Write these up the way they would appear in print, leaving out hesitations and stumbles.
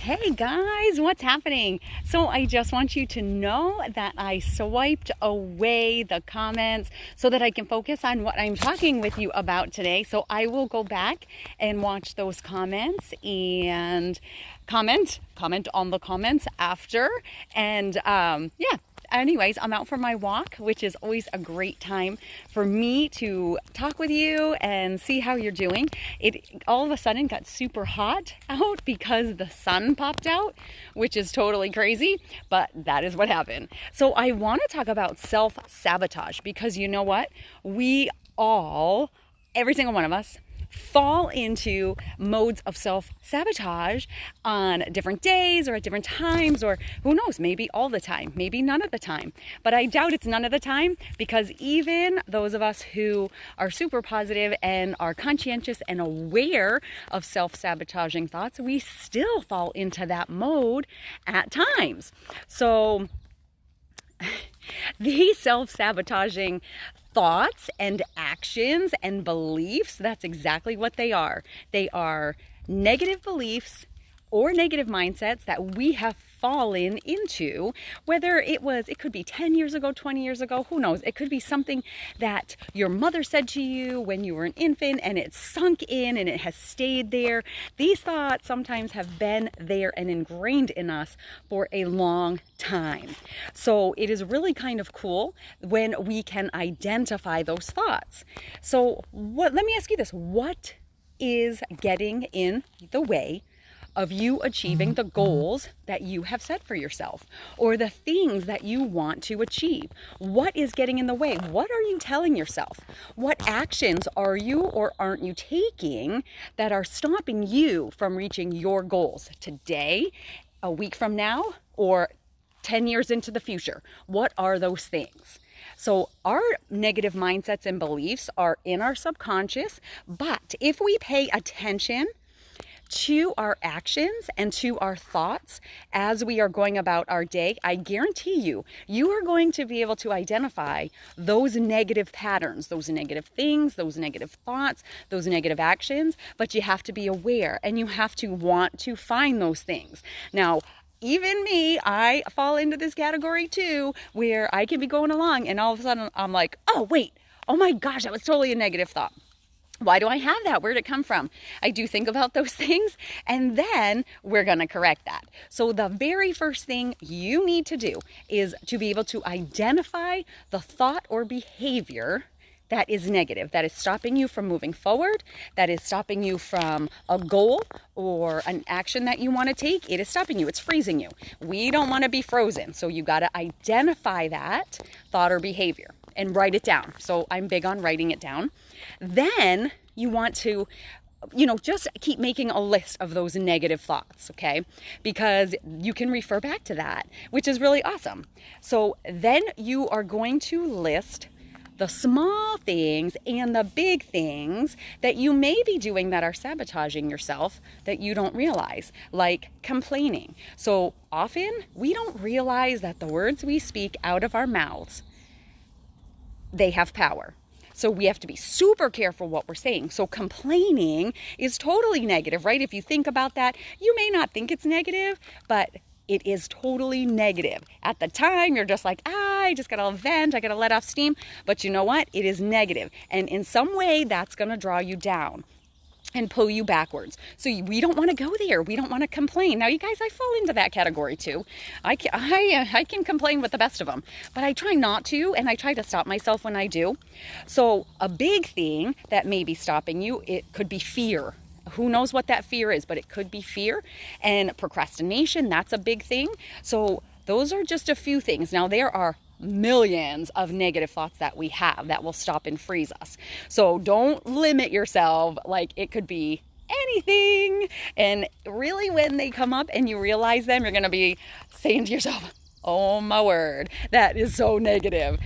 Hey guys, what's happening? So I just want you to know that I swiped away the comments so that I can focus on what I'm talking with you about today. So I will go back and watch those comments and comment on the comments after. And anyways, I'm out for my walk, which is always a great time for me to talk with you and see how you're doing. It all of a sudden got super hot out because the sun popped out, which is totally crazy, but that is what happened. So I want to talk about self-sabotage because you know what? We all, every single one of us, fall into modes of self-sabotage on different days or at different times, or who knows, maybe all the time, maybe none of the time. But I doubt it's none of the time, because even those of us who are super positive and are conscientious and aware of self-sabotaging thoughts, we still fall into that mode at times. So these self-sabotaging thoughts and actions and beliefs, that's exactly what they are. They are negative beliefs or negative mindsets that we have fallen into, whether it could be 10 years ago, 20 years ago, who knows? It could be something that your mother said to you when you were an infant and it sunk in and it has stayed there. These thoughts sometimes have been there and ingrained in us for a long time. So it is really kind of cool when we can identify those thoughts. So let me ask you this: what is getting in the way of you achieving the goals that you have set for yourself, or the things that you want to achieve? What is getting in the way? What are you telling yourself? What actions are you or aren't you taking that are stopping you from reaching your goals today, a week from now, or 10 years into the future? What are those things? So our negative mindsets and beliefs are in our subconscious, but if we pay attention to our actions and to our thoughts as we are going about our day, I guarantee you, you are going to be able to identify those negative patterns, those negative things, those negative thoughts, those negative actions, but you have to be aware and you have to want to find those things. Now, even me, I fall into this category too, where I can be going along and all of a sudden I'm like, oh wait, oh my gosh, that was totally a negative thought. Why do I have that? Where did it come from? I do think about those things, and then we're going to correct that. So the very first thing you need to do is to be able to identify the thought or behavior that is negative, that is stopping you from moving forward, that is stopping you from a goal or an action that you want to take. It is stopping you. It's freezing you. We don't want to be frozen. So you got to identify that thought or behavior and write it down. So I'm big on writing it down. Then you want to, just keep making a list of those negative thoughts, okay? Because you can refer back to that, which is really awesome. So then you are going to list the small things and the big things that you may be doing that are sabotaging yourself that you don't realize, like complaining. So often we don't realize that the words we speak out of our mouths, they have power. So we have to be super careful what we're saying. So complaining is totally negative, right? If you think about that, you may not think it's negative, but it is totally negative. At the time, you're just like, I just gotta vent, I gotta let off steam. But you know what? It is negative. And in some way, that's gonna draw you down and pull you backwards. So we don't want to go there. We don't want to complain. Now, you guys, I fall into that category too. I can complain with the best of them, but I try not to, and I try to stop myself when I do. So a big thing that may be stopping you, it could be fear. Who knows what that fear is, but it could be fear. And procrastination, that's a big thing. So those are just a few things. Now, there are millions of negative thoughts that we have that will stop and freeze us. So don't limit yourself. Like, it could be anything. And really, when they come up and you realize them, you're going to be saying to yourself, oh my word, that is so negative.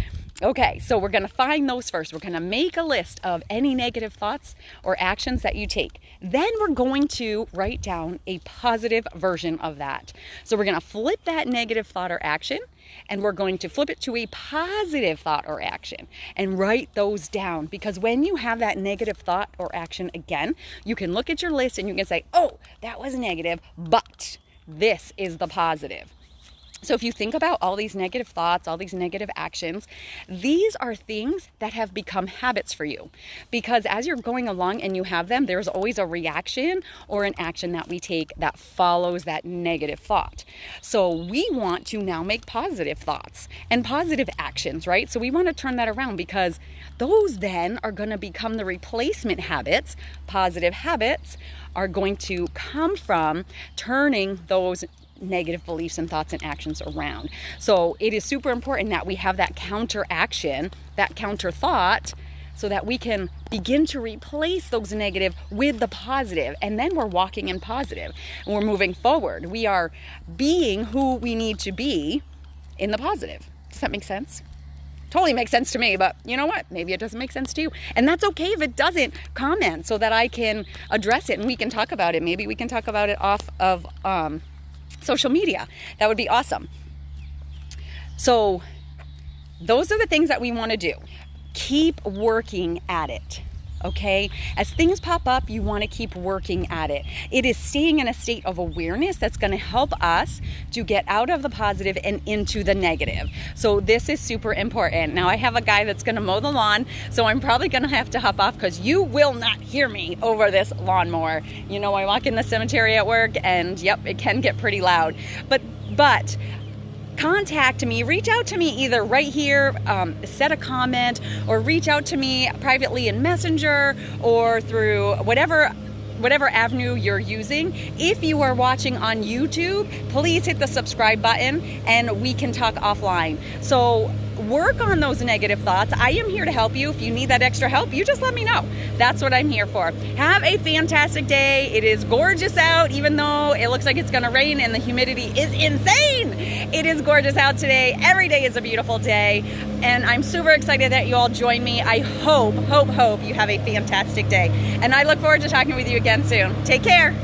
Okay, so we're going to find those first. We're going to make a list of any negative thoughts or actions that you take. Then we're going to write down a positive version of that. So we're going to flip that negative thought or action, and we're going to flip it to a positive thought or action and write those down. Because when you have that negative thought or action again, you can look at your list and you can say, oh, that was negative, but This is the positive. So if you think about all these negative thoughts, all these negative actions, these are things that have become habits for you. Because as you're going along and you have them, there's always a reaction or an action that we take that follows that negative thought. So we want to now make positive thoughts and positive actions, right? So we want to turn that around, because those then are going to become the replacement habits. Positive habits are going to come from turning those negative beliefs and thoughts and actions around. So it is super important that we have that counter action, that counter thought, so that we can begin to replace those negative with the positive. And then we're walking in positive and we're moving forward. We are being who we need to be in the positive. Does that make sense? Totally makes sense to me, but you know what? Maybe it doesn't make sense to you. And that's okay if it doesn't. Comment so that I can address it and we can talk about it. Maybe we can talk about it off of social media. That would be awesome. So those are the things that we want to do. Keep working at it. Okay? As things pop up, you want to keep working at it. It is staying in a state of awareness that's going to help us to get out of the positive and into the negative. So this is super important. Now I have a guy that's going to mow the lawn, so I'm probably going to have to hop off because you will not hear me over this lawnmower. You know, I walk in the cemetery at work and yep, it can get pretty loud. But contact me, reach out to me either right here, set a comment, or reach out to me privately in Messenger or through whatever avenue you're using. If you are watching on YouTube, please hit the subscribe button and we can talk offline. So work on those negative thoughts. I am here to help you. If you need that extra help, you just let me know. That's what I'm here for. Have a fantastic day. It is gorgeous out, even though it looks like it's going to rain and the humidity is insane. It is gorgeous out today. Every day is a beautiful day. And I'm super excited that you all join me. I hope you have a fantastic day. And I look forward to talking with you again soon. Take care.